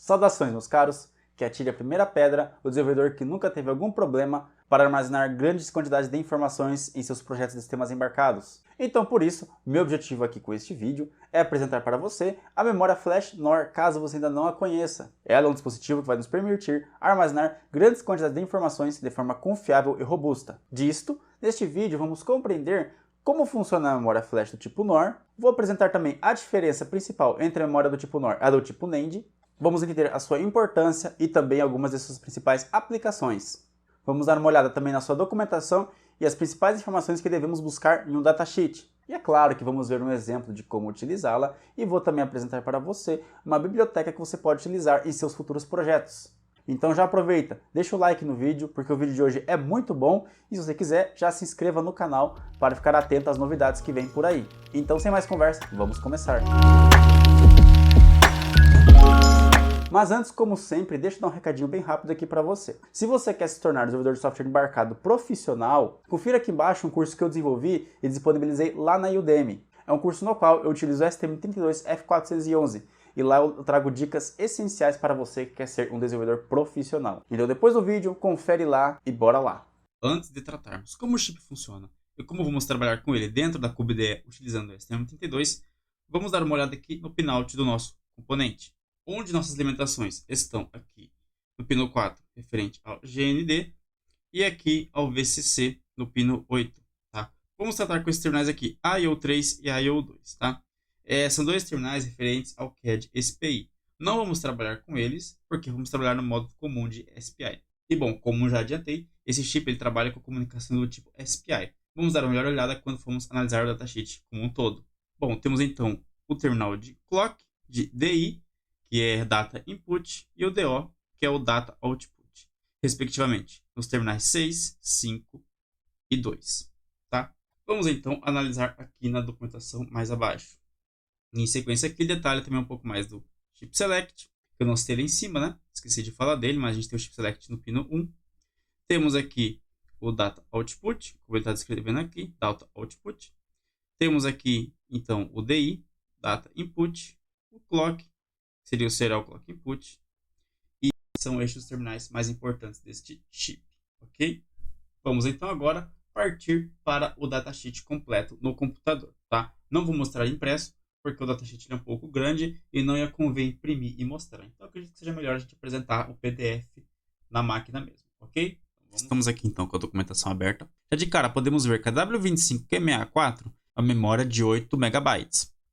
Saudações, meus caros, que atire a primeira pedra o desenvolvedor que nunca teve algum problema para armazenar grandes quantidades de informações em seus projetos de sistemas embarcados. Então, por isso, meu objetivo aqui com este vídeo é apresentar para você a memória Flash NOR, caso você ainda não a conheça. Ela é um dispositivo que vai nos permitir armazenar grandes quantidades de informações de forma confiável e robusta. Disto, neste vídeo vamos compreender como funciona a memória Flash do tipo NOR, vou apresentar também a diferença principal entre a memória do tipo NOR e a do tipo NAND, vamos entender a sua importância e também algumas de suas principais aplicações. Vamos dar uma olhada também na sua documentação e as principais informações que devemos buscar em um datasheet. E é claro que vamos ver um exemplo de como utilizá-la e vou também apresentar para você uma biblioteca que você pode utilizar em seus futuros projetos. Então já aproveita, deixa o like no vídeo, porque o vídeo de hoje é muito bom e se você quiser, já se inscreva no canal para ficar atento às novidades que vêm por aí. Então sem mais conversa, vamos começar! Mas antes, como sempre, deixa eu dar um recadinho bem rápido aqui para você. Se você quer se tornar desenvolvedor de software embarcado profissional, confira aqui embaixo um curso que eu desenvolvi e disponibilizei lá na Udemy. É um curso no qual eu utilizo o STM32F411 e lá eu trago dicas essenciais para você que quer ser um desenvolvedor profissional. Então depois do vídeo, confere lá e bora lá! Antes de tratarmos como o chip funciona e como vamos trabalhar com ele dentro da CubeDE utilizando o STM32, vamos dar uma olhada aqui no pinout do nosso componente, onde nossas limitações estão aqui no pino 4, referente ao GND, e aqui ao VCC no pino 8. Tá? Vamos tratar com esses terminais aqui, IO3 e IO2. Tá? São dois terminais referentes ao CAD SPI. Não vamos trabalhar com eles, porque vamos trabalhar no modo comum de SPI. E bom, como já adiantei, esse chip ele trabalha com comunicação do tipo SPI. Vamos dar uma melhor olhada quando formos analisar o datasheet como um todo. Bom, temos então o terminal de clock, de DI, que é Data Input, e o DO, que é o Data Output, respectivamente, nos terminais 6, 5 e 2. Tá? Vamos então analisar aqui na documentação mais abaixo. Em sequência aqui, detalha também um pouco mais do Chip Select, que eu não citei lá em cima, né? Esqueci de falar dele, mas a gente tem o Chip Select no pino 1. Temos aqui o Data Output, como ele está descrevendo aqui, Data Output. Temos aqui, então, o DI, Data Input, o Clock, seria o Serial Clock Input, e são estes os terminais mais importantes deste chip, ok? Vamos então agora partir para o datasheet completo no computador, tá? Não vou mostrar impresso, porque o datasheet é um pouco grande e não ia convém imprimir e mostrar. Então acredito que seja melhor a gente apresentar o PDF na máquina mesmo, ok? Estamos aqui então com a documentação aberta. Já de cara podemos ver que a W25Q64 é uma memória de 8 MB.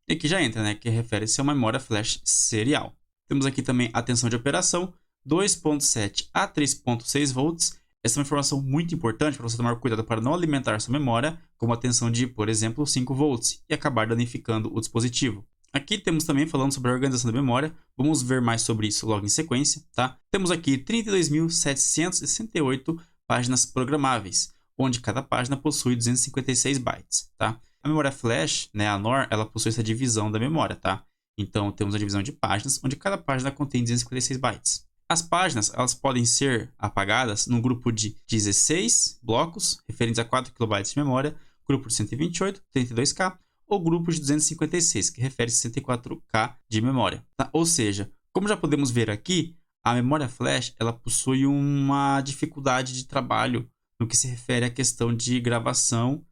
E aqui já entra, né, que refere-se a uma memória flash serial. Temos aqui também a tensão de operação, 2.7 a 3.6 volts. Essa é uma informação muito importante para você tomar cuidado para não alimentar sua memória com uma tensão de, por exemplo, 5 volts e acabar danificando o dispositivo. Aqui temos também falando sobre a organização da memória, vamos ver mais sobre isso logo em sequência, tá? Temos aqui 32.768 páginas programáveis, onde cada página possui 256 bytes, tá? A memória flash, né, a NOR, ela possui essa divisão da memória, tá? Então, temos a divisão de páginas, onde cada página contém 256 bytes. As páginas, elas podem ser apagadas num grupo de 16 blocos, referentes a 4 KB de memória, grupo de 128, 32K, ou grupo de 256, que refere a 64K de memória. Tá? Ou seja, como já podemos ver aqui, a memória flash, ela possui uma dificuldade de trabalho no que se refere à questão de gravação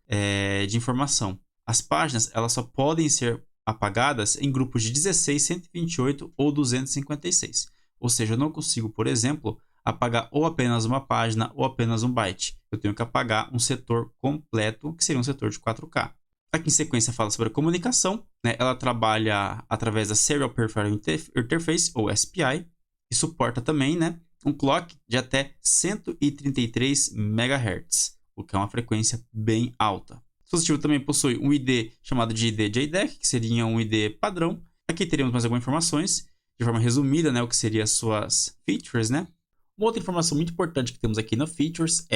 de informação. As páginas elas só podem ser apagadas em grupos de 16, 128 ou 256. Ou seja, eu não consigo, por exemplo, apagar ou apenas uma página ou apenas um byte. Eu tenho que apagar um setor completo, que seria um setor de 4K. Aqui em sequência fala sobre a comunicação, né? Ela trabalha através da Serial Peripheral Interface, ou SPI, e suporta também, né, um clock de até 133 MHz, o que é uma frequência bem alta. O dispositivo também possui um ID chamado de ID JDEC, que seria um ID padrão. Aqui teremos mais algumas informações, de forma resumida, né, o que seriam as suas features, né? Uma outra informação muito importante que temos aqui no features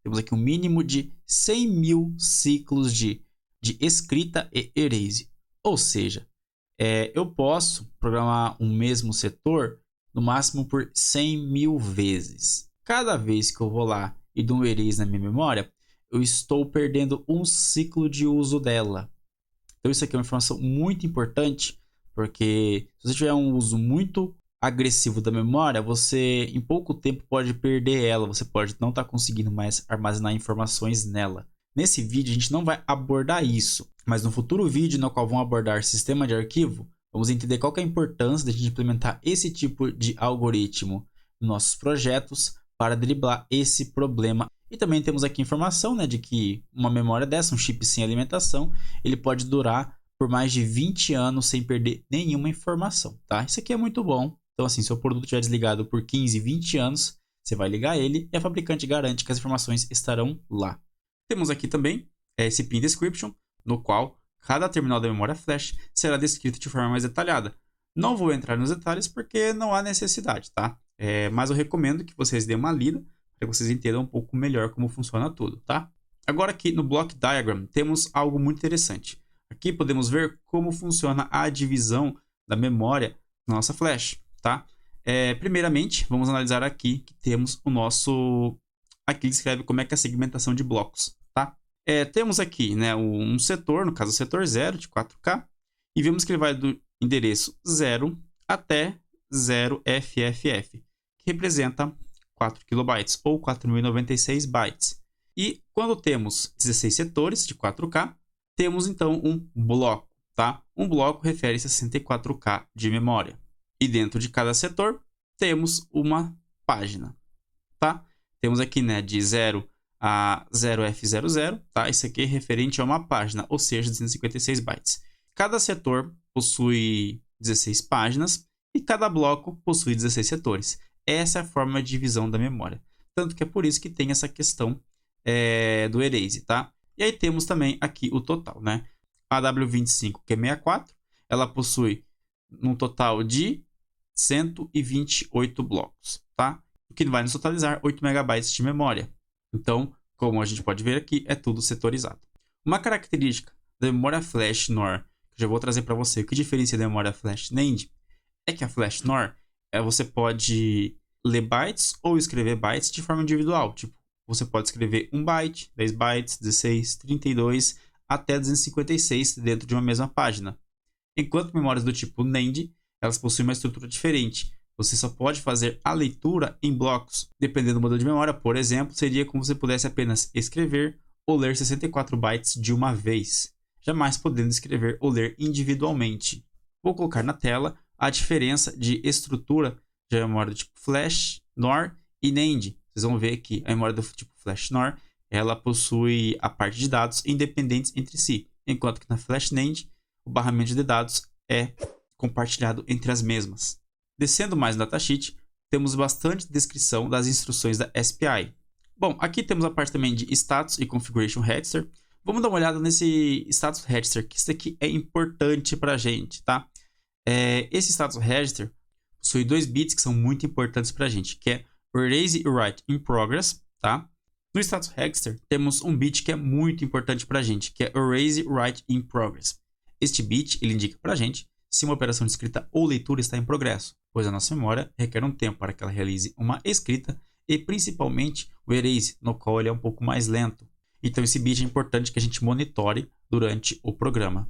temos aqui um mínimo de 100.000 ciclos de escrita e erase. Ou seja, eu posso programar um mesmo setor no máximo por 100.000 vezes. Cada vez que eu vou lá e dou um erase na minha memória, eu estou perdendo um ciclo de uso dela. Então isso aqui é uma informação muito importante, porque se você tiver um uso muito agressivo da memória, você em pouco tempo pode perder ela, você pode não estar conseguindo mais armazenar informações nela. Nesse vídeo a gente não vai abordar isso, mas no futuro vídeo no qual vamos abordar sistema de arquivo, vamos entender qual que é a importância de a gente implementar esse tipo de algoritmo nos nossos projetos para driblar esse problema. E também temos aqui informação, né, de que uma memória dessa, um chip sem alimentação, ele pode durar por mais de 20 anos sem perder nenhuma informação, tá? Isso aqui é muito bom. Então, assim, se o produto estiver desligado por 15, 20 anos, você vai ligar ele e a fabricante garante que as informações estarão lá. Temos aqui também esse Pin Description, no qual cada terminal da memória flash será descrito de forma mais detalhada. Não vou entrar nos detalhes porque não há necessidade, tá? Mas eu recomendo que vocês dêem uma lida para que vocês entendam um pouco melhor como funciona tudo, tá? Agora aqui no Block Diagram temos algo muito interessante. Aqui podemos ver como funciona a divisão da memória na nossa flash, tá? Primeiramente, vamos analisar aqui que temos o nosso... Aqui ele escreve como é que é a segmentação de blocos, tá? Temos aqui, né, um setor, no caso o setor 0 de 4K, e vemos que ele vai do endereço 0 até 0FFF, que representa 4 KB ou 4.096 bytes. E quando temos 16 setores de 4K, temos então um bloco, tá? Um bloco refere-se a 64K de memória. E dentro de cada setor, temos uma página, tá? Temos aqui, né, de 0 a 0F00, tá? Isso aqui é referente a uma página, ou seja, 256 bytes. Cada setor possui 16 páginas e cada bloco possui 16 setores. Essa é a forma de divisão da memória. Tanto que é por isso que tem essa questão do erase, tá? E aí temos também aqui o total, né? A W25, que é 64, ela possui um total de 128 blocos, tá? O que vai nos totalizar 8 MB de memória. Então, como a gente pode ver aqui, é tudo setorizado. Uma característica da memória flash NOR, que eu já vou trazer para você, o que diferencia da memória flash NAND, é que a flash NOR, você pode ler bytes ou escrever bytes de forma individual. Tipo, você pode escrever 1 byte, 10 bytes, 16, 32, até 256 dentro de uma mesma página. Enquanto memórias do tipo NAND, elas possuem uma estrutura diferente. Você só pode fazer a leitura em blocos. Dependendo do modelo de memória, por exemplo, seria como se você pudesse apenas escrever ou ler 64 bytes de uma vez, jamais podendo escrever ou ler individualmente. Vou colocar na tela a diferença de estrutura de memória do tipo Flash, NOR e NAND. Vocês vão ver que a memória do tipo Flash NOR, ela possui a parte de dados independentes entre si, enquanto que na Flash NAND, o barramento de dados é compartilhado entre as mesmas. Descendo mais no datasheet, temos bastante descrição das instruções da SPI. Bom, aqui temos a parte também de Status e Configuration Register. Vamos dar uma olhada nesse Status Register, que isso aqui é importante para a gente, tá? Esse Status Register possui 2 bits que são muito importantes para a gente, que é Erase e Write in Progress, tá? No Status Register, temos um bit que é muito importante para a gente, que é Erase Write in Progress. Este bit, ele indica para a gente se uma operação de escrita ou leitura está em progresso, pois a nossa memória requer um tempo para que ela realize uma escrita e principalmente o erase, no qual ele é um pouco mais lento. Então esse bit é importante que a gente monitore durante o programa.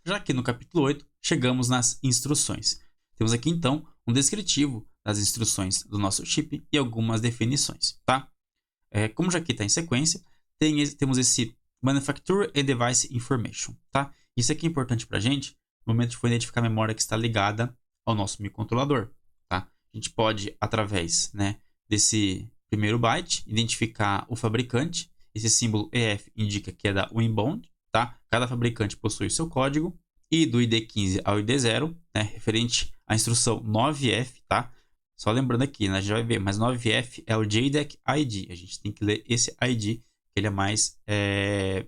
Já aqui no capítulo 8, chegamos nas instruções. Temos aqui então um descritivo das instruções do nosso chip e algumas definições, tá? Como já aqui está em sequência, temos esse Manufacturer and Device Information, tá? Isso aqui é importante para a gente no momento de for identificar a memória que está ligada ao nosso microcontrolador, tá? A gente pode, através, né, desse primeiro byte, identificar o fabricante. Esse símbolo EF indica que é da Winbond, tá? Cada fabricante possui seu código. E do ID 15 ao ID 0, né, referente à instrução 9F, tá? Só lembrando aqui, né, a gente vai ver, mas 9F é o JDEC ID. A gente tem que ler esse ID, que ele é mais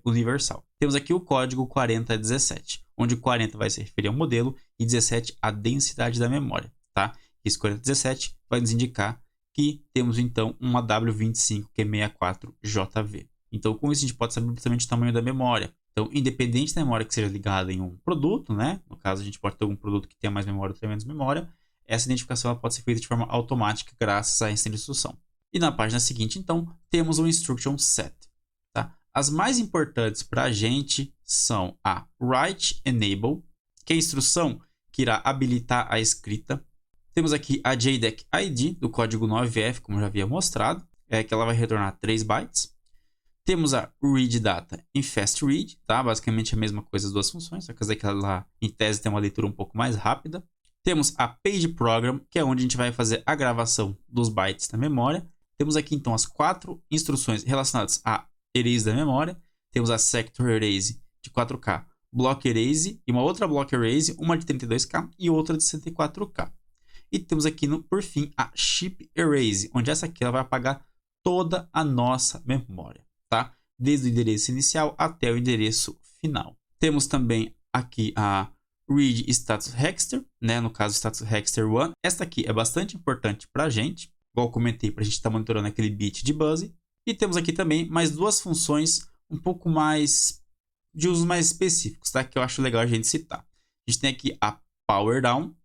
universal. Temos aqui o código 4017, onde 40 vai se referir ao modelo e 17 à densidade da memória, tá? Esse 4017 vai nos indicar que temos então uma W25Q64JV. Então, com isso a gente pode saber precisamente o tamanho da memória. Então, independente da memória que seja ligada em um produto, né? No caso, a gente pode ter algum produto que tenha mais memória ou tenha menos memória. Essa identificação ela pode ser feita de forma automática graças a essa instrução. E na página seguinte, então, temos o Instruction Set. Tá? As mais importantes para a gente são a Write Enable, que é a instrução que irá habilitar a escrita. Temos aqui a JDEC ID do código 9F, como eu já havia mostrado, que ela vai retornar 3 bytes. Temos a Read Data em Fast Read, tá? Basicamente a mesma coisa as duas funções, só que essa daqui ela, em tese, tem uma leitura um pouco mais rápida. Temos a Page Program, que é onde a gente vai fazer a gravação dos bytes da memória. Temos aqui então as 4 instruções relacionadas a erase da memória. Temos a Sector Erase de 4K, Block Erase e uma outra Block Erase, uma de 32K e outra de 64K. E temos aqui, por fim, a Chip Erase, onde essa aqui ela vai apagar toda a nossa memória, tá? Desde o endereço inicial até o endereço final. Temos também aqui a Read Status Register, né? No caso, Status Register 1. Esta aqui é bastante importante para a gente, igual eu comentei, para a gente estar monitorando aquele bit de buzz. E temos aqui também mais 2 funções um pouco mais de usos mais específicos, tá? Que eu acho legal a gente citar. A gente tem aqui a Power Down,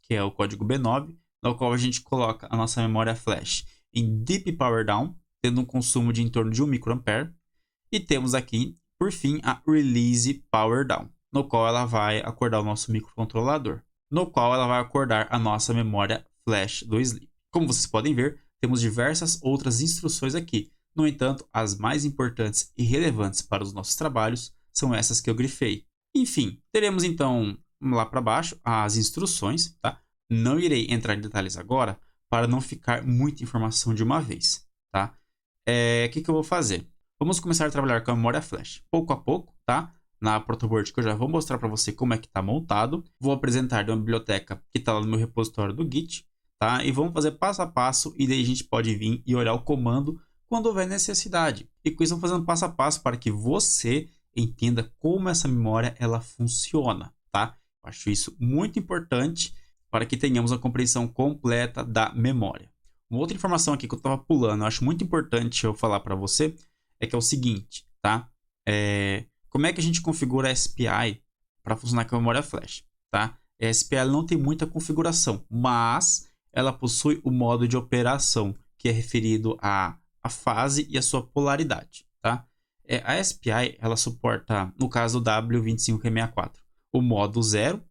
que é o código B9, no qual a gente coloca a nossa memória flash em Deep Power Down, tendo um consumo de em torno de 1 microampere. E temos aqui, por fim, a Release Power Down, no qual ela vai acordar o nosso microcontrolador, no qual ela vai acordar a nossa memória flash do Sleep. Como vocês podem ver, temos diversas outras instruções aqui. No entanto, as mais importantes e relevantes para os nossos trabalhos são essas que eu grifei. Enfim, teremos então lá para baixo as instruções, tá? Não irei entrar em detalhes agora para não ficar muita informação de uma vez, tá? Que eu vou fazer? Vamos começar a trabalhar com a memória flash, pouco a pouco, tá? Na protoboard que eu já vou mostrar para você como é que está montado. Vou apresentar de uma biblioteca que está lá no meu repositório do Git, tá? E vamos fazer passo a passo e daí a gente pode vir e olhar o comando quando houver necessidade. E com isso vamos fazendo passo a passo para que você entenda como essa memória ela funciona, tá? Eu acho isso muito importante para que tenhamos a compreensão completa da memória. Uma outra informação aqui que eu estava pulando, eu acho muito importante eu falar para você, é que é o seguinte, tá? Como é que a gente configura a SPI para funcionar com a memória flash, tá? A SPI não tem muita configuração, mas ela possui o modo de operação, que é referido à fase e à sua polaridade, tá? A SPI, ela suporta, no caso do W2564, o modo 0,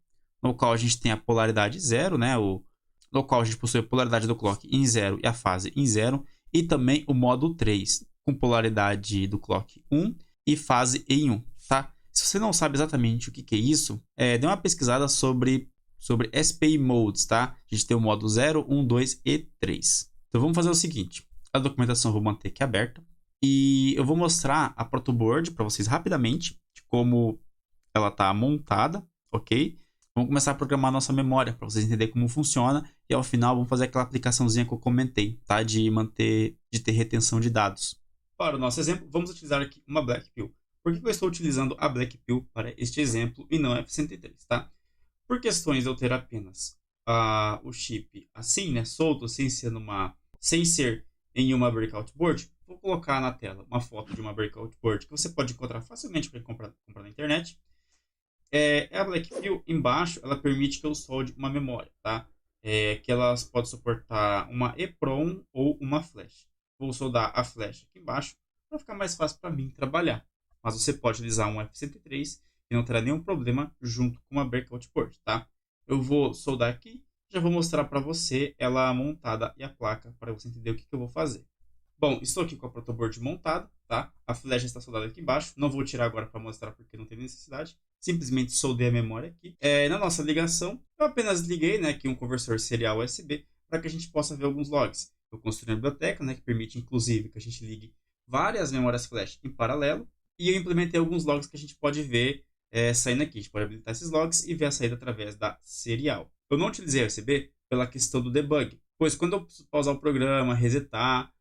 no qual a gente tem a polaridade 0, né? No qual a gente possui a polaridade do clock em 0 e a fase em 0, e também o modo 3, com polaridade do clock 1 e fase em 1, tá? Se você não sabe exatamente o que é isso, dê uma pesquisada sobre SPI Modes, tá? A gente tem o modo 0, 1, 2 e 3. Então vamos fazer o seguinte, a documentação eu vou manter aqui aberta e eu vou mostrar a protoboard para vocês rapidamente, de como ela está montada, ok? Vamos começar a programar a nossa memória para vocês entenderem como funciona e ao final vamos fazer aquela aplicaçãozinha que eu comentei, tá? De ter retenção de dados. Para o nosso exemplo, vamos utilizar aqui uma Blackpill. Por que eu estou utilizando a Blackpill para este exemplo e não a F103, tá? Por questões de eu ter apenas o chip assim, né, solto, sem ser em uma breakout board, vou colocar na tela uma foto de uma breakout board que você pode encontrar facilmente para comprar na internet. A Blackpill, embaixo, ela permite que eu solde uma memória, tá? Que elas podem suportar uma EEPROM ou uma flash. Vou soldar a flash aqui embaixo para ficar mais fácil para mim trabalhar. Mas você pode utilizar um F103 e não terá nenhum problema junto com uma breakout board, tá? Eu vou soldar aqui, já vou mostrar para você ela montada e a placa para você entender o que eu vou fazer. Bom, estou aqui com a protoboard montada, tá? A flash está soldada aqui embaixo. Não vou tirar agora para mostrar porque não tem necessidade. Simplesmente soldei a memória aqui. Na nossa ligação, eu apenas liguei, né, aqui um conversor serial USB para que a gente possa ver alguns logs. Eu construí uma biblioteca, né, que permite, inclusive, que a gente ligue várias memórias flash em paralelo. E eu implementei alguns logs que a gente pode ver saindo aqui. A gente pode habilitar esses logs e ver a saída através da serial. Eu não utilizei USB pela questão do debug, pois quando eu preciso pausar o programa, resetar,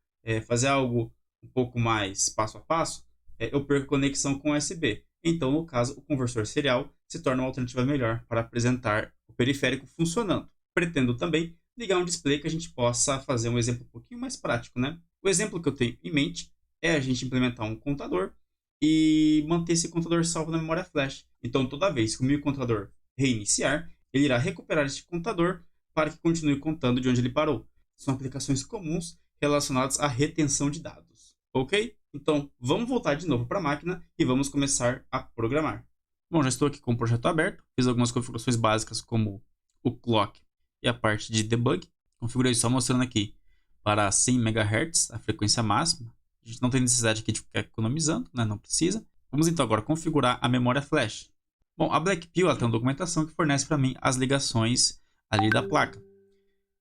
fazer algo um pouco mais passo a passo, eu perco conexão com USB. Então, no caso, o conversor serial se torna uma alternativa melhor para apresentar o periférico funcionando. Pretendo também ligar um display que a gente possa fazer um exemplo um pouquinho mais prático, né? O exemplo que eu tenho em mente é a gente implementar um contador e manter esse contador salvo na memória flash. Então, toda vez que o meu contador reiniciar, ele irá recuperar este contador para que continue contando de onde ele parou. São aplicações comuns relacionadas à retenção de dados. Ok? Então, vamos voltar de novo para a máquina e vamos começar a programar. Bom, já estou aqui com o projeto aberto. Fiz algumas configurações básicas como o clock e a parte de debug. Configurei só mostrando aqui para 100 MHz, a frequência máxima. A gente não tem necessidade aqui de ficar economizando, né? Não precisa. Vamos então agora configurar a memória flash. Bom, a Blackpill ela tem uma documentação que fornece para mim as ligações ali da placa.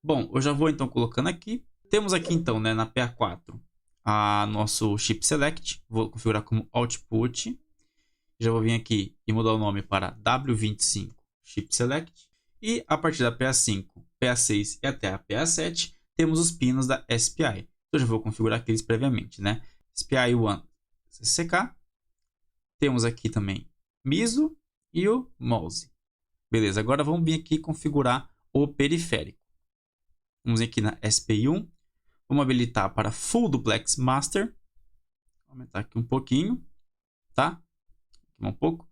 Bom, eu já vou então colocando aqui. Temos aqui então, né, na PA4, nosso chip select. Vou configurar como output. Já vou vir aqui e mudar o nome para W25 chip select. E a partir da PA5, PA6 e até a PA7, temos os pinos da SPI. Eu já vou configurar aqueles previamente, né? SPI1 CCK. Temos aqui também MISO e o mouse. Beleza, agora vamos vir aqui configurar o periférico. Vamos aqui na SPI1. Vamos habilitar para Full Duplex Master. Vou aumentar aqui um pouquinho, tá? Um pouco.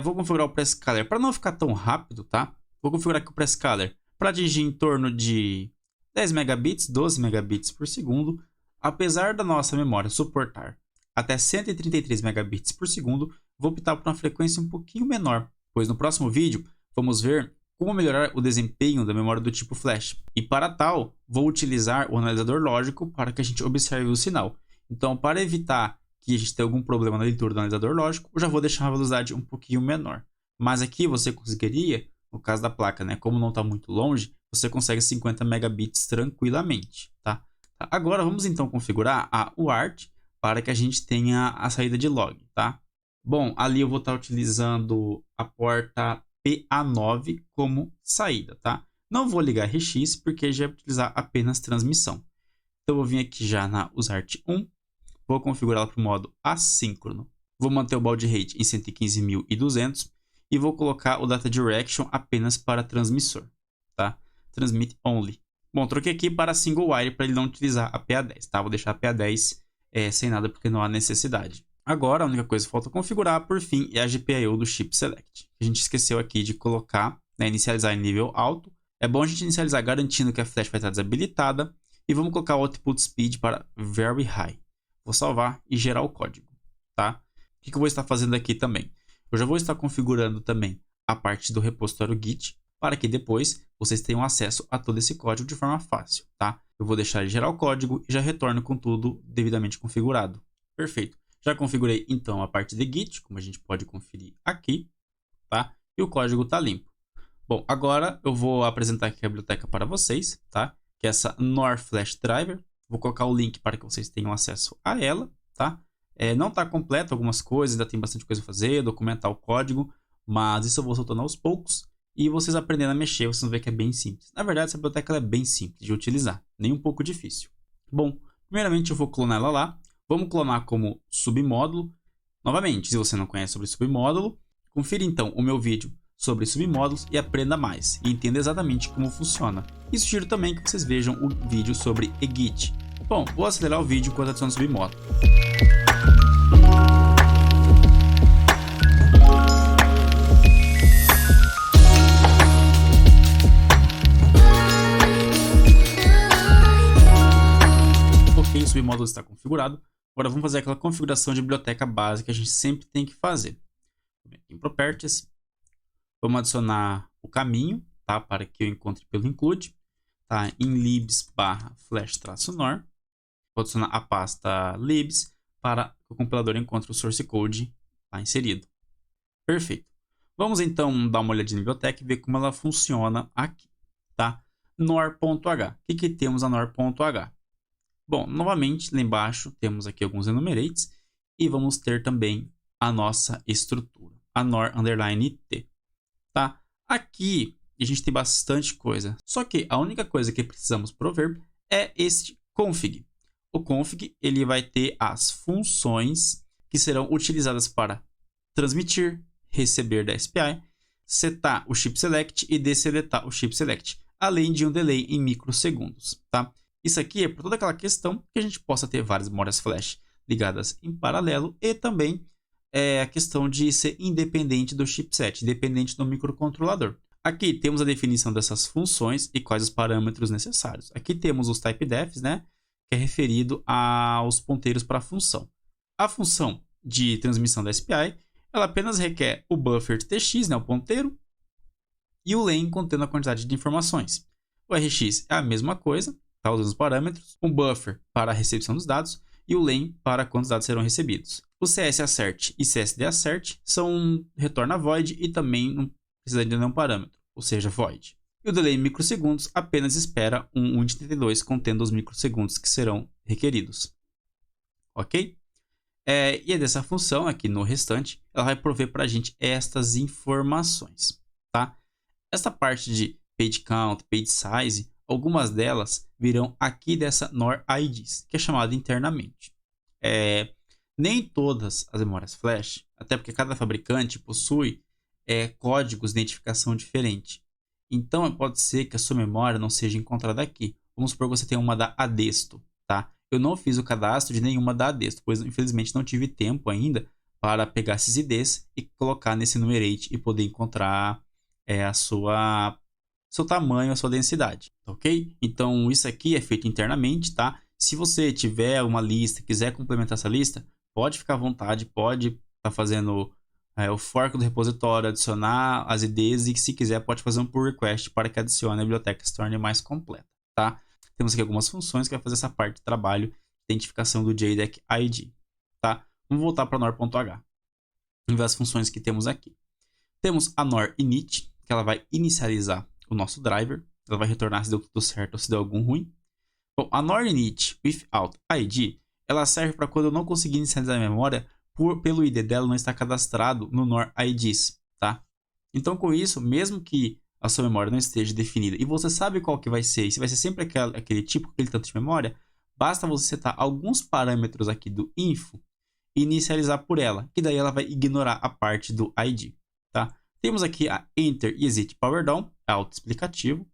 Vou configurar o Prescaler para não ficar tão rápido, tá? Vou configurar aqui o Prescaler para atingir em torno de 10 megabits, 12 megabits por segundo. Apesar da nossa memória suportar até 133 megabits por segundo, vou optar por uma frequência um pouquinho menor, pois no próximo vídeo vamos ver como melhorar o desempenho da memória do tipo flash. E para tal, vou utilizar o analisador lógico para que a gente observe o sinal. Então, para evitar que a gente tenha algum problema na leitura do analisador lógico, eu já vou deixar a velocidade um pouquinho menor. Mas aqui você conseguiria, no caso da placa, né, como não está muito longe, você consegue 50 megabits tranquilamente, tá? Agora vamos então configurar a UART para que a gente tenha a saída de log, tá? Bom, ali eu vou estar utilizando a porta PA9 como saída, tá? Não vou ligar RX porque já vai utilizar apenas transmissão. Então eu vou vir aqui já na USART1, vou configurá-la para o modo assíncrono. Vou manter o baud rate em 115.200 e vou colocar o data direction apenas para transmissor, tá? Transmit only. Bom, troquei aqui para single wire para ele não utilizar a PA10, tá? Vou deixar a PA10 sem nada porque não há necessidade. Agora, a única coisa que falta configurar, por fim, é a GPIO do chip select. A gente esqueceu aqui de colocar, né, inicializar em nível alto. É bom a gente inicializar garantindo que a flash vai estar desabilitada. E vamos colocar o output speed para very high. Vou salvar e gerar o código, tá? O que eu vou estar fazendo aqui também? Eu já vou estar configurando também a parte do repositório Git, para que depois vocês tenham acesso a todo esse código de forma fácil, tá? Eu vou deixar ele gerar o código e já retorno com tudo devidamente configurado. Perfeito. Já configurei então a parte de Git, como a gente pode conferir aqui, tá? E o código está limpo. Bom, agora eu vou apresentar aqui a biblioteca para vocês, tá? Que é essa NOR Flash Driver. Vou colocar o link para que vocês tenham acesso a ela, tá? Não está completo algumas coisas, ainda tem bastante coisa a fazer, documentar o código, mas isso eu vou soltando aos poucos e vocês aprendendo a mexer, vocês vão ver que é bem simples. Na verdade, essa biblioteca ela é bem simples de utilizar, nem um pouco difícil. Bom, primeiramente eu vou clonar ela lá. Vamos clonar como submódulo. Novamente, se você não conhece sobre submódulo, confira então o meu vídeo sobre submódulos e aprenda mais e entenda exatamente como funciona. E sugiro também que vocês vejam o vídeo sobre eGit. Bom, vou acelerar o vídeo enquanto adiciono submódulo. Ok, o submódulo está configurado. Agora vamos fazer aquela configuração de biblioteca básica que a gente sempre tem que fazer. Em Properties, vamos adicionar o caminho, tá? Para que eu encontre pelo include, tá? Em libs/flash-nor. Vou adicionar a pasta libs para que o compilador encontre o source code lá inserido. Perfeito. Vamos então dar uma olhadinha na biblioteca e ver como ela funciona aqui, tá? nor.h. O que temos a nor.h? Bom, novamente, lá embaixo temos aqui alguns enumerates e vamos ter também a nossa estrutura, a nor_t, tá? Aqui a gente tem bastante coisa, só que a única coisa que precisamos prover é este config. O config ele vai ter as funções que serão utilizadas para transmitir, receber da SPI, setar o chip select e deseletar o chip select, além de um delay em microsegundos, tá? Isso aqui é por toda aquela questão que a gente possa ter várias memórias flash ligadas em paralelo e também a questão de ser independente do chipset, independente do microcontrolador. Aqui temos a definição dessas funções e quais os parâmetros necessários. Aqui temos os typedefs, né, que é referido aos ponteiros para a função. A função de transmissão da SPI, ela apenas requer o buffer tx, né, o ponteiro, e o len contendo a quantidade de informações. O RX é a mesma coisa, tá, os mesmos parâmetros, um buffer para a recepção dos dados e o len para quantos dados serão recebidos. O CSAssert e CSDAssert são retorna void e também não precisa de nenhum parâmetro, ou seja, void. E o delay em microsegundos apenas espera um win32 contendo os microsegundos que serão requeridos. Ok? E é dessa função aqui no restante, ela vai prover para a gente estas informações. Tá? Essa parte de page count, page size, algumas delas virão aqui dessa NOR IDs, que é chamada internamente. Nem todas as memórias flash, até porque cada fabricante possui códigos de identificação diferente. Então, pode ser que a sua memória não seja encontrada aqui. Vamos supor que você tenha uma da Adesto, tá? Eu não fiz o cadastro de nenhuma da Adesto, pois infelizmente não tive tempo ainda para pegar esses IDs e colocar nesse Numerate e poder encontrar seu tamanho, a sua densidade, ok? Então, isso aqui é feito internamente, tá? Se você tiver uma lista, quiser complementar essa lista, pode ficar à vontade, pode estar fazendo o fork do repositório, adicionar as IDs e, se quiser, pode fazer um pull request para que adicione a biblioteca, se torne mais completa, tá? Temos aqui algumas funções que vai fazer essa parte de trabalho de identificação do JDEC ID, tá? Vamos voltar para nor.h e ver as funções que temos aqui. Temos a nor init, que ela vai inicializar o nosso driver, ela vai retornar se deu tudo certo ou se deu algum ruim. Bom, a nor init without ID, ela serve para quando eu não conseguir inicializar a memória pelo ID dela não estar cadastrado no nor IDs, tá? Então, com isso, mesmo que a sua memória não esteja definida e você sabe qual que vai ser, e se vai ser sempre aquele tipo, aquele tanto de memória, basta você setar alguns parâmetros aqui do info e inicializar por ela, que daí ela vai ignorar a parte do ID, tá? Temos aqui a enter e exit power down, autoexplicativo,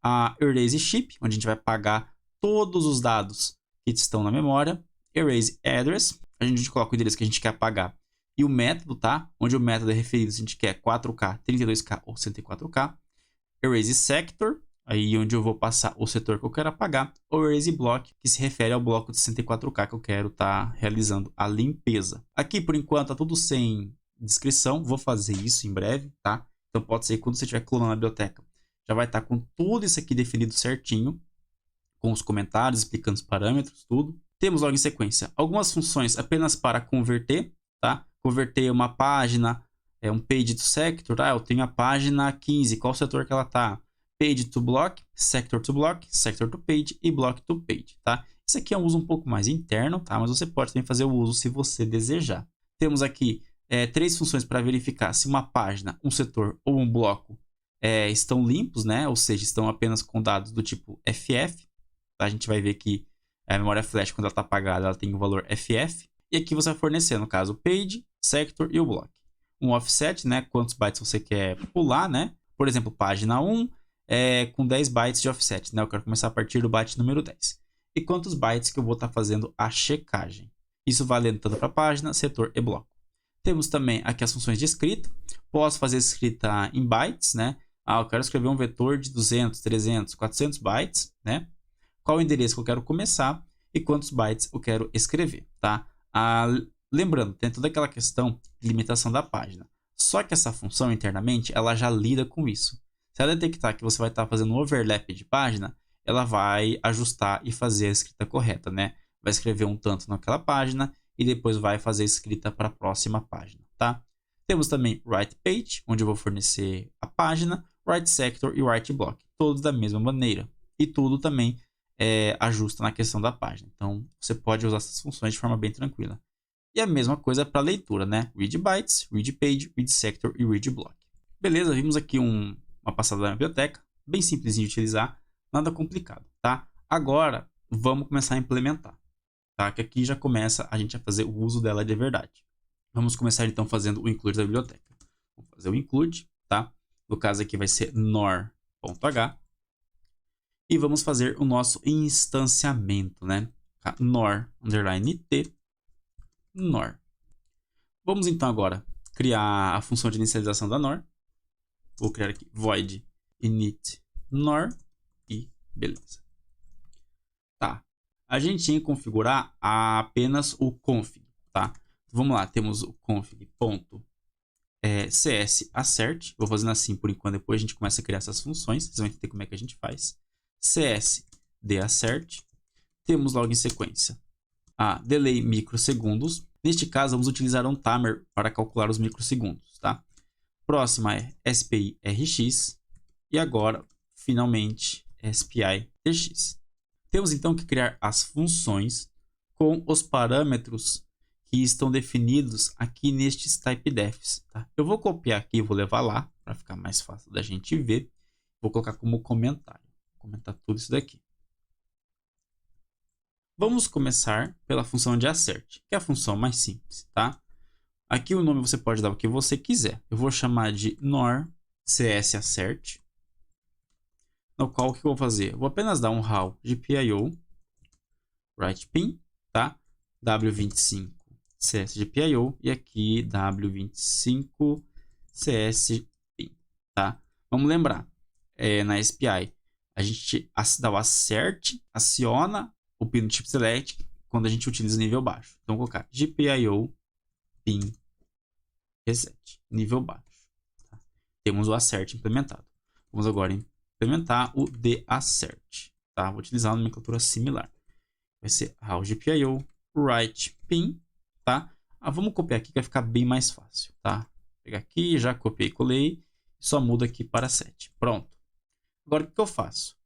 a erase ship, onde a gente vai apagar todos os dados que estão na memória, erase address, a gente coloca o endereço que a gente quer apagar e o método, tá? Onde o método é referido se a gente quer 4K, 32K ou 104K. Erase sector, aí onde eu vou passar o setor que eu quero apagar. Ou erase block, que se refere ao bloco de 64K que eu quero estar realizando a limpeza. Aqui, por enquanto, tá tudo sem descrição. Vou fazer isso em breve, tá? Então pode ser que quando você estiver clonando a biblioteca, já vai estar com tudo isso aqui definido certinho, com os comentários, explicando os parâmetros, tudo. Temos logo em sequência algumas funções apenas para converter, tá? Converter uma página, um page to sector, tá? Eu tenho a página 15, qual setor que ela tá? Page to block, sector to page e block to page, tá? Isso aqui é um uso um pouco mais interno, tá? Mas você pode também fazer o uso se você desejar. Temos aqui 3 funções para verificar se uma página, um setor ou um bloco estão limpos, né? Ou seja, estão apenas com dados do tipo FF. Tá? A gente vai ver que a memória flash, quando ela está apagada, ela tem o valor FF. E aqui você vai fornecer, no caso, o page, sector e o block. Um offset, né? Quantos bytes você quer pular, né? Por exemplo, página 1 com 10 bytes de offset, né? Eu quero começar a partir do byte número 10. E quantos bytes que eu vou estar fazendo a checagem. Isso valendo tanto para página, setor e bloco. Temos também aqui as funções de escrita. Posso fazer escrita em bytes, né? Eu quero escrever um vetor de 200, 300, 400 bytes, né? Qual o endereço que eu quero começar e quantos bytes eu quero escrever, tá? Lembrando, tem toda aquela questão de limitação da página. Só que essa função internamente, ela já lida com isso. Se ela detectar que você vai estar fazendo um overlap de página, ela vai ajustar e fazer a escrita correta, né? Vai escrever um tanto naquela página e depois vai fazer a escrita para a próxima página, tá? Temos também write page, onde eu vou fornecer a página, write sector e write block, todos da mesma maneira. E tudo também ajusta na questão da página. Então, você pode usar essas funções de forma bem tranquila. E a mesma coisa para leitura, né? Read bytes, read page, read sector e read block. Beleza, vimos aqui uma passada da biblioteca, bem simplesinho de utilizar, nada complicado, tá? Agora, vamos começar a implementar, tá? Que aqui já começa a gente a fazer o uso dela de verdade. Vamos começar então fazendo o include da biblioteca. Vamos fazer o include, tá? No caso aqui vai ser nor.h. E vamos fazer o nosso instanciamento, né? Nor _t nor. Vamos então agora criar a função de inicialização da nor. Vou criar aqui void init nor e beleza. Tá. A gente tinha que configurar apenas o config, tá? Vamos lá, temos o config CS assert, vou fazendo assim por enquanto, depois a gente começa a criar essas funções, vocês vão entender como é que a gente faz. CS deassert, temos logo em sequência a delay microsegundos. Neste caso, vamos utilizar um timer para calcular os microsegundos, tá? Próxima é SPI RX e agora, finalmente, SPI TX. Temos então que criar as funções com os parâmetros que estão definidos aqui nestes typedefs, tá? Eu vou copiar aqui e vou levar lá para ficar mais fácil da gente ver. Vou colocar como comentário. Vou comentar tudo isso daqui. Vamos começar pela função de assert, que é a função mais simples, tá? Aqui o nome você pode dar o que você quiser. Eu vou chamar de nor cs assert, no qual o que eu vou fazer? Eu vou apenas dar um raw GPIO write pin, tá? W25 cs GPIO e aqui W25 cs pin, tá? Vamos lembrar, na SPI a gente dá o assert, aciona o pin do chip select quando a gente utiliza nível baixo. Então, vou colocar GPIO pin reset, nível baixo. Tá? Temos o assert implementado. Vamos agora implementar o deassert. Tá? Vou utilizar uma nomenclatura similar. Vai ser raw GPIO write pin. Tá? Vamos copiar aqui que vai ficar bem mais fácil. Tá? Vou pegar aqui, já copiei e colei. Só muda aqui para 7. Pronto. Agora o que eu faço?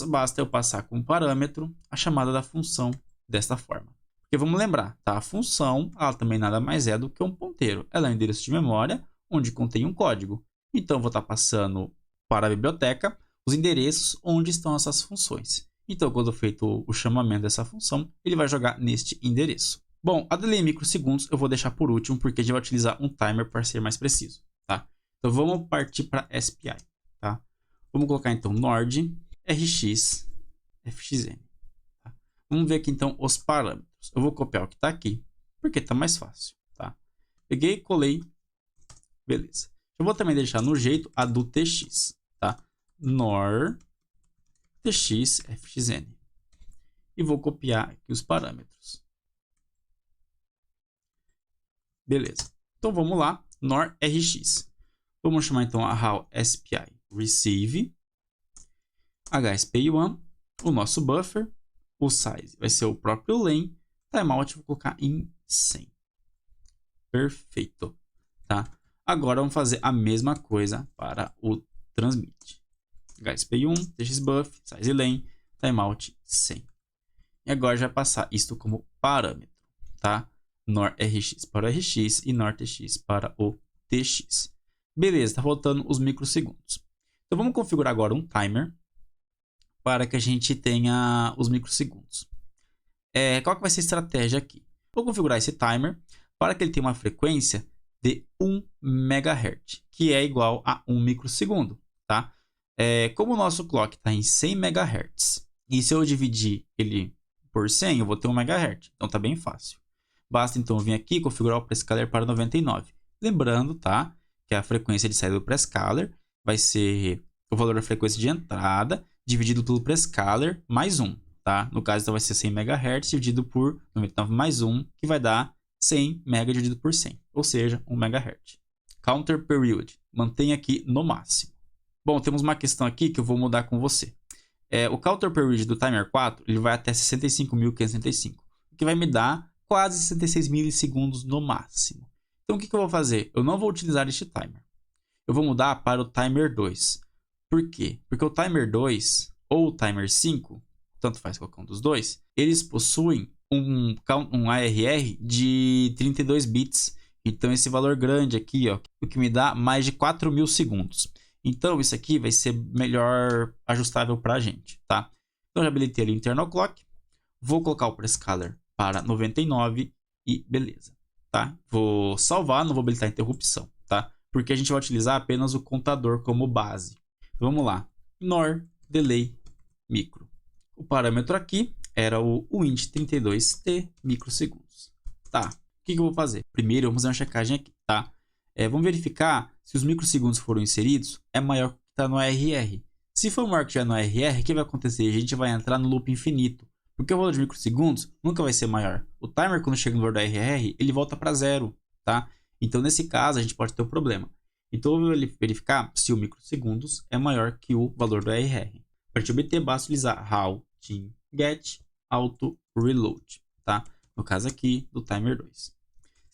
Basta eu passar como parâmetro a chamada da função desta forma. Porque vamos lembrar, tá? A função ela também nada mais é do que um ponteiro. Ela é um endereço de memória onde contém um código. Então, eu vou estar passando para a biblioteca os endereços onde estão essas funções. Então, quando feito o chamamento dessa função, ele vai jogar neste endereço. Bom, a delay em microsegundos eu vou deixar por último, porque a gente vai utilizar um timer para ser mais preciso. Tá? Então, vamos partir para SPI. Tá? Vamos colocar então nord RX FXN. Tá? Vamos ver aqui então os parâmetros. Eu vou copiar o que está aqui, porque está mais fácil. Tá? Peguei, colei, beleza. Eu vou também deixar no jeito a do TX. Tá? nor TX FXN. E vou copiar aqui os parâmetros. Beleza. Então vamos lá, nor RX. Vamos chamar então a raw SPI receive. HSPI1, o nosso buffer, o size vai ser o próprio lane, timeout vou colocar em 100. Perfeito, tá? Agora vamos fazer a mesma coisa para o transmit. HSPI1, txbuff, size lane, timeout 100. E agora já vai passar isto como parâmetro, tá? nor RX para o RX e nor TX para o TX. Beleza, está faltando os microsegundos. Então vamos configurar agora um timer para que a gente tenha os microsegundos. Qual que vai ser a estratégia aqui? Vou configurar esse timer para que ele tenha uma frequência de 1 MHz, que é igual a 1 microsegundo. Tá? Como o nosso clock está em 100 MHz, e se eu dividir ele por 100, eu vou ter 1 MHz. Então está bem fácil. Basta então vir aqui e configurar o prescaler para 99. Lembrando, tá, que a frequência de saída do prescaler vai ser o valor da frequência de entrada dividido pelo prescaler mais 1, tá? No caso, então vai ser 100 MHz dividido por 99 mais 1, que vai dar 100 MHz dividido por 100, ou seja, 1 MHz. Counter period, mantenha aqui no máximo. Bom, temos uma questão aqui que eu vou mudar com você. O counter period do timer 4, ele vai até 65.565, o que vai me dar quase 66 milissegundos no máximo. Então, o que eu vou fazer? Eu não vou utilizar este timer. Eu vou mudar para o timer 2. Por quê? Porque o timer 2 ou o timer 5, tanto faz qualquer um dos dois, eles possuem um ARR de 32 bits. Então, esse valor grande aqui, ó, o que me dá mais de 4.000 segundos. Então, isso aqui vai ser melhor ajustável para a gente, tá? Então, já habilitei ali o internal clock. Vou colocar o prescaler para 99 e beleza, tá? Vou salvar, não vou habilitar a interrupção, tá? Porque a gente vai utilizar apenas o contador como base. Vamos lá, nor delay micro. O parâmetro aqui era o wint32t microsegundos. Tá, o que eu vou fazer? Primeiro, vamos fazer uma checagem aqui, tá? Vamos verificar se os microsegundos foram inseridos, é maior que está no ARR. Se for maior que estiver no ARR, o que vai acontecer? A gente vai entrar no loop infinito, porque o valor de microsegundos nunca vai ser maior. O timer, quando chega no valor do ARR, ele volta para zero, tá? Então, nesse caso, a gente pode ter um problema. Então, eu vou verificar se o microsegundos é maior que o valor do RR. Para te obter, basta utilizar how team get auto reload, tá? No caso aqui do timer 2.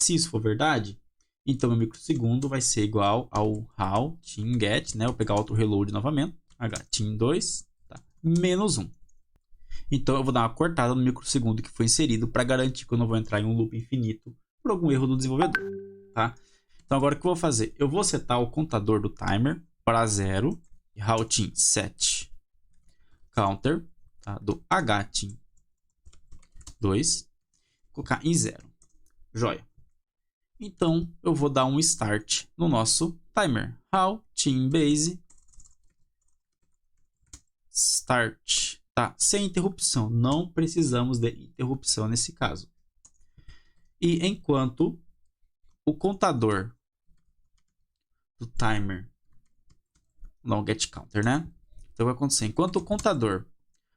Se isso for verdade, então o microsegundo vai ser igual ao how team get, né? Eu vou pegar auto reload novamente, team2, tá? Menos 1. Então eu vou dar uma cortada no microsegundo que foi inserido para garantir que eu não vou entrar em um loop infinito por algum erro do desenvolvedor, tá? Então agora o que eu vou fazer? Eu vou setar o contador do timer para 0, how team set counter, tá? Do hteam2, colocar em 0. Joia. Então eu vou dar um start no nosso timer. How team base start, tá? Sem interrupção. Não precisamos de interrupção nesse caso. E enquanto o contador do timer, não get counter, né? Então vai acontecer, enquanto o contador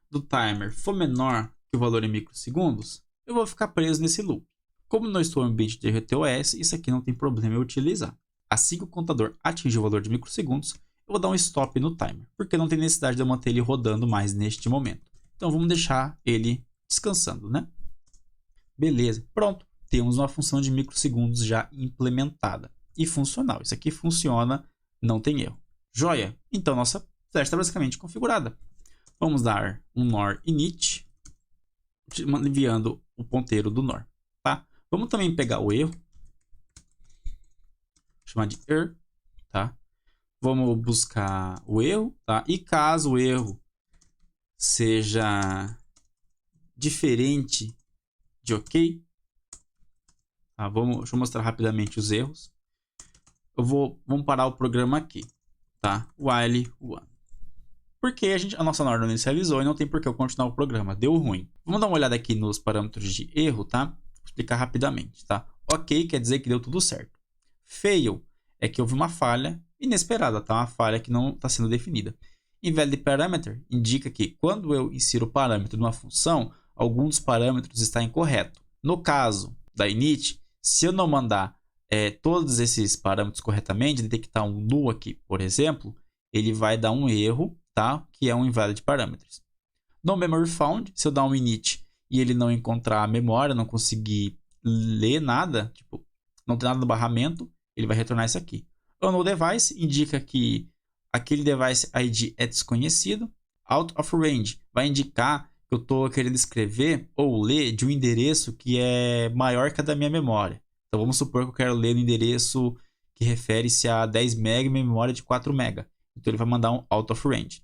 do timer for menor que o valor em microsegundos, eu vou ficar preso nesse loop. Como não estou em ambiente de RTOS, isso aqui não tem problema eu utilizar. Assim que o contador atingir o valor de microsegundos, eu vou dar um stop no timer, porque não tem necessidade de eu manter ele rodando mais neste momento. Então vamos deixar ele descansando, né? Beleza, pronto. Temos uma função de microsegundos já implementada e funcional. Isso aqui funciona, não tem erro. Joia? Então nossa flash está basicamente configurada. Vamos dar um nor init, enviando o ponteiro do nor, tá? Vamos também pegar o erro, chamar de err, tá? Vamos buscar o erro, tá? E caso o erro seja diferente de ok, tá? Deixa eu mostrar rapidamente os erros. Vamos parar o programa aqui, tá? While one. Porque a nossa NOR não inicializou e não tem por que eu continuar o programa. Deu ruim. Vamos dar uma olhada aqui nos parâmetros de erro, tá? Vou explicar rapidamente, tá? Ok quer dizer que deu tudo certo. Fail é que houve uma falha inesperada, tá? Uma falha que não está sendo definida. Invalid parameter indica que quando eu insiro o parâmetro de uma função, algum dos parâmetros está incorreto. No caso da init, se eu não mandar todos esses parâmetros corretamente, detectar um null aqui, por exemplo, ele vai dar um erro, tá? Que é um invalid parameters. No memory found, se eu dar um init e ele não encontrar a memória, não conseguir ler nada, tipo, não tem nada no barramento, ele vai retornar isso aqui. O no device indica que aquele device ID é desconhecido. Out of range vai indicar que eu estou querendo escrever ou ler de um endereço que é maior que a da minha memória. Então vamos supor que eu quero ler no endereço que refere-se a 10 MB e minha memória de 4 MB. Então ele vai mandar um out of range.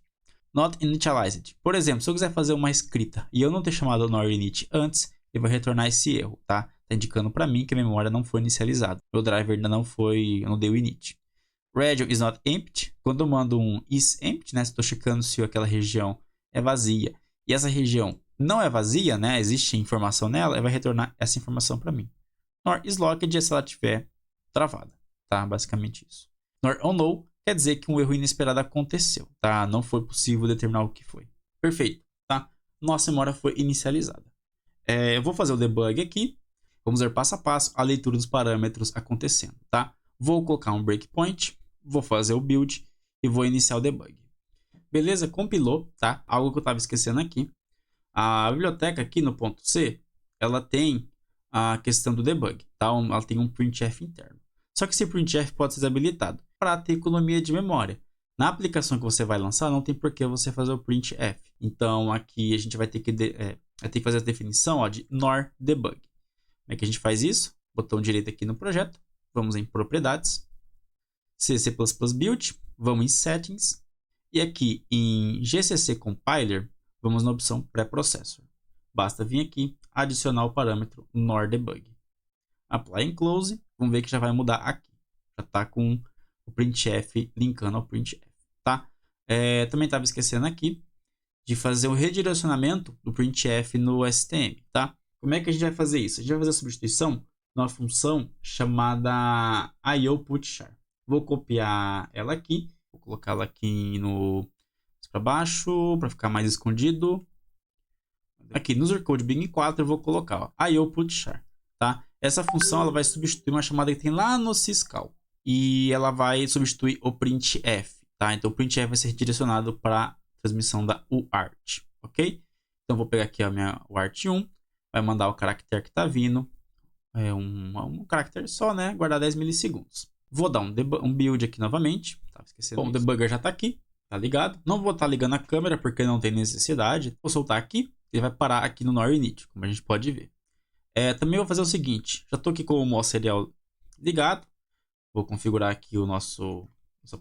Not initialized. Por exemplo, se eu quiser fazer uma escrita e eu não ter chamado o nor init antes, ele vai retornar esse erro, tá? Está indicando para mim que a memória não foi inicializada. Meu driver ainda não foi, eu não dei o init. Region is not empty. Quando eu mando um is empty, né? Estou checando se aquela região é vazia e essa região não é vazia, né? Existe informação nela, ele vai retornar essa informação para mim. Nor is locked é se ela estiver travada, tá? Basicamente isso. Nor on no quer dizer que um erro inesperado aconteceu, tá? Não foi possível determinar o que foi. Perfeito, tá? Nossa memória foi inicializada. Eu vou fazer o debug aqui. Vamos ver passo a passo a leitura dos parâmetros acontecendo, tá? Vou colocar um breakpoint, vou fazer o build e vou iniciar o debug. Beleza? Compilou, tá? Algo que eu estava esquecendo aqui. A biblioteca aqui no ponto C, ela tem a questão do debug, tá? Ela tem um printf interno. Só que esse printf pode ser desabilitado para ter economia de memória. Na aplicação que você vai lançar, não tem por que você fazer o printf. Então, aqui a gente vai ter que fazer a definição de nor debug. Como é que a gente faz isso? Botão direito aqui no projeto. Vamos em propriedades. C++ build. Vamos em settings. E aqui em GCC compiler, vamos na opção pré-processor. Basta vir aqui, adicionar o parâmetro nor debug. Apply and close. Vamos ver que já vai mudar aqui. Já está com o printf linkando ao printf, tá? Também estava esquecendo aqui de fazer o redirecionamento do printf no STM, tá? Como é que a gente vai fazer isso? A gente vai fazer a substituição numa função chamada IOPutChar. Vou copiar ela aqui, vou colocá-la aqui para baixo para ficar mais escondido. Aqui no User Code Bing 4 eu vou colocar IOPutChar, tá? Essa função ela vai substituir uma chamada que tem lá no syscall. E ela vai substituir o printf, tá? Então o printf vai ser direcionado para a transmissão da UART, ok? Então vou pegar aqui a minha UART1, vai mandar o caractere que está vindo, um caractere só, né? Guardar 10 milissegundos. Vou dar um build aqui novamente, tá esquecendo. Bom, o debugger já está aqui, tá ligado? Não vou estar ligando a câmera porque não tem necessidade. Vou soltar aqui, ele vai parar aqui no NOR init, como a gente pode ver. Também vou fazer o seguinte, já estou aqui com o modo serial ligado. Vou configurar aqui o nossa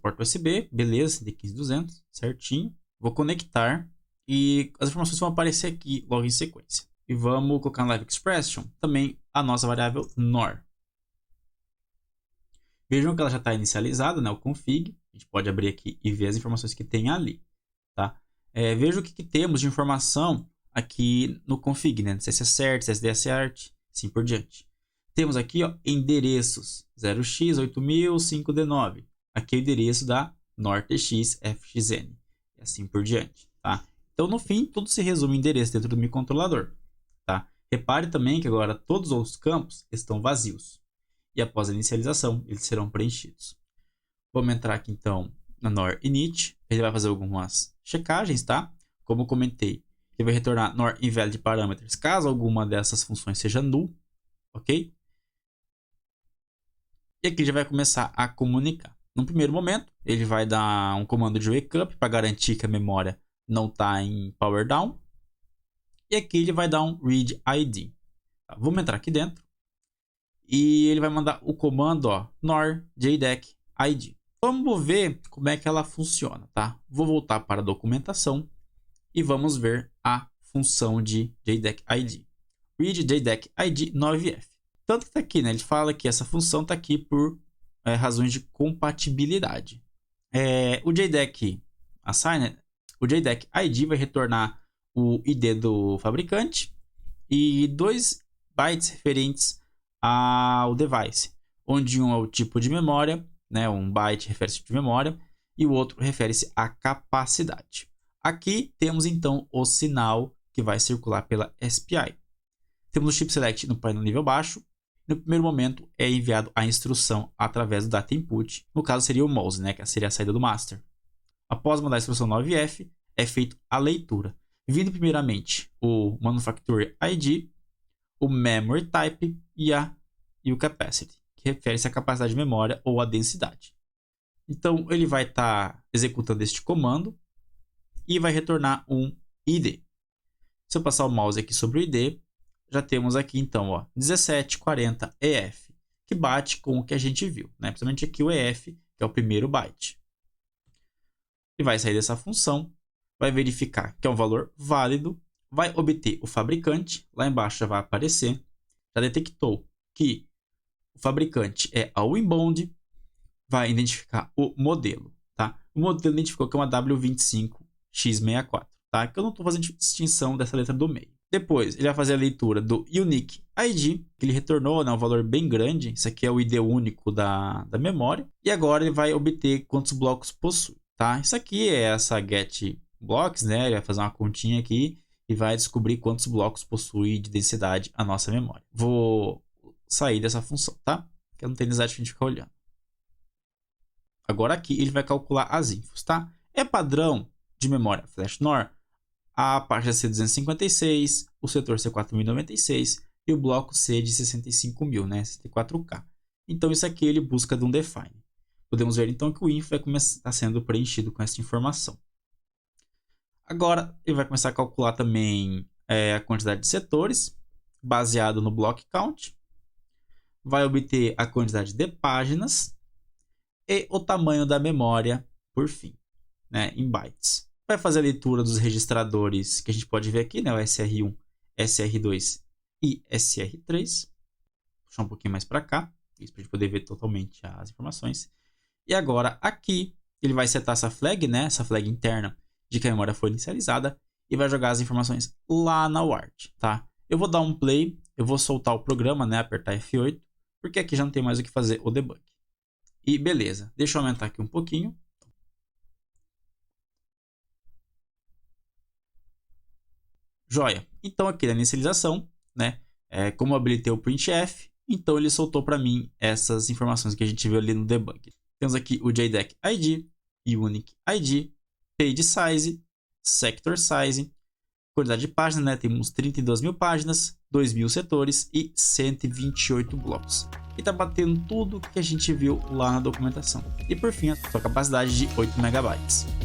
porta USB, beleza, CD15200, certinho. Vou conectar e as informações vão aparecer aqui logo em sequência. E vamos colocar na Live Expression também a nossa variável NOR. Vejam que ela já está inicializada, né, o config. A gente pode abrir aqui e ver as informações que tem ali, tá? Veja o que temos de informação aqui no config, né, CSSCert, CSDSCert, assim por diante. Temos aqui, ó, endereços 0x8000-5D9. Aqui é o endereço da NOR-TX-FXN. E assim por diante, tá? Então, no fim, tudo se resume em endereço dentro do microcontrolador, tá? Repare também que agora todos os campos estão vazios. E após a inicialização, eles serão preenchidos. Vamos entrar aqui, então, na NOR init. Ele vai fazer algumas checagens, tá? Como eu comentei, ele vai retornar NOR invalid parameters caso alguma dessas funções seja null, ok? E aqui já vai começar a comunicar. No primeiro momento, ele vai dar um comando de wake up para garantir que a memória não está em power down. E aqui ele vai dar um read ID. Tá, vamos entrar aqui dentro. E ele vai mandar o comando, ó, nor JDEC ID. Vamos ver como é que ela funciona, tá? Vou voltar para a documentação e vamos ver a função de JDEC ID. Read JDEC ID 9F. Tanto que está aqui, né? Ele fala que essa função está aqui por razões de compatibilidade. O JDEC Assign, o JDEC ID vai retornar o ID do fabricante e 2 bytes referentes ao device, onde um é o tipo de memória, né? Um byte refere-se ao tipo de memória e o outro refere-se à capacidade. Aqui temos então o sinal que vai circular pela SPI. Temos o chip select no painel nível baixo. No primeiro momento, é enviado a instrução através do data input. No caso, seria o mouse, né? Que seria a saída do master. Após mandar a instrução 9F, é feita a leitura. Vindo primeiramente o Manufacturer ID, o Memory Type e o Capacity, que refere-se à capacidade de memória ou à densidade. Então, ele vai estar executando este comando e vai retornar um ID. Se eu passar o mouse aqui sobre o ID, já temos aqui então, ó, 1740 EF, que bate com o que a gente viu, né? Principalmente aqui o EF, que é o primeiro byte. Ele vai sair dessa função, vai verificar que é um valor válido, vai obter o fabricante, lá embaixo já vai aparecer, já detectou que o fabricante é a Winbond, vai identificar o modelo, tá? O modelo identificou que é uma W25X64, tá? Que eu não estou fazendo distinção dessa letra do meio. Depois, ele vai fazer a leitura do Unique ID, que ele retornou, né, um valor bem grande. Isso aqui é o ID único da memória. E agora ele vai obter quantos blocos possui, tá? Isso aqui é essa get blocks, né? Ele vai fazer uma continha aqui e vai descobrir quantos blocos possui de densidade a nossa memória. Vou sair dessa função, tá? Que não tem necessidade de a gente ficar olhando. Agora aqui ele vai calcular as infos, tá? É padrão de memória flash NOR a parte C256, o setor C4096 e o bloco C de 65.000, né? 64K. Então isso aqui ele busca de um define. Podemos ver então que o info vai começar sendo preenchido com essa informação. Agora ele vai começar a calcular também a quantidade de setores, baseado no block count. Vai obter a quantidade de páginas e o tamanho da memória, por fim, né, em bytes. Vai fazer a leitura dos registradores que a gente pode ver aqui, né, o SR1, SR2 e SR3. Vou puxar um pouquinho mais para cá, isso para a gente poder ver totalmente as informações. E agora aqui ele vai setar essa flag, né, essa flag interna de que a memória foi inicializada e vai jogar as informações lá na UART, tá? Eu vou dar um play, eu vou soltar o programa, né, apertar F8, porque aqui já não tem mais o que fazer o debug. E beleza, deixa eu aumentar aqui um pouquinho. Joia. Então aqui na inicialização, né, como eu habilitei o printf, Então ele soltou para mim essas informações que a gente viu ali no debug. Temos aqui o JDEC ID, Unique ID, Page Size, Sector Size, quantidade de páginas, né? Temos 32 mil páginas, 2.000 setores e 128 blocos. E tá batendo tudo que a gente viu lá na documentação. E por fim, a sua capacidade de 8 MB.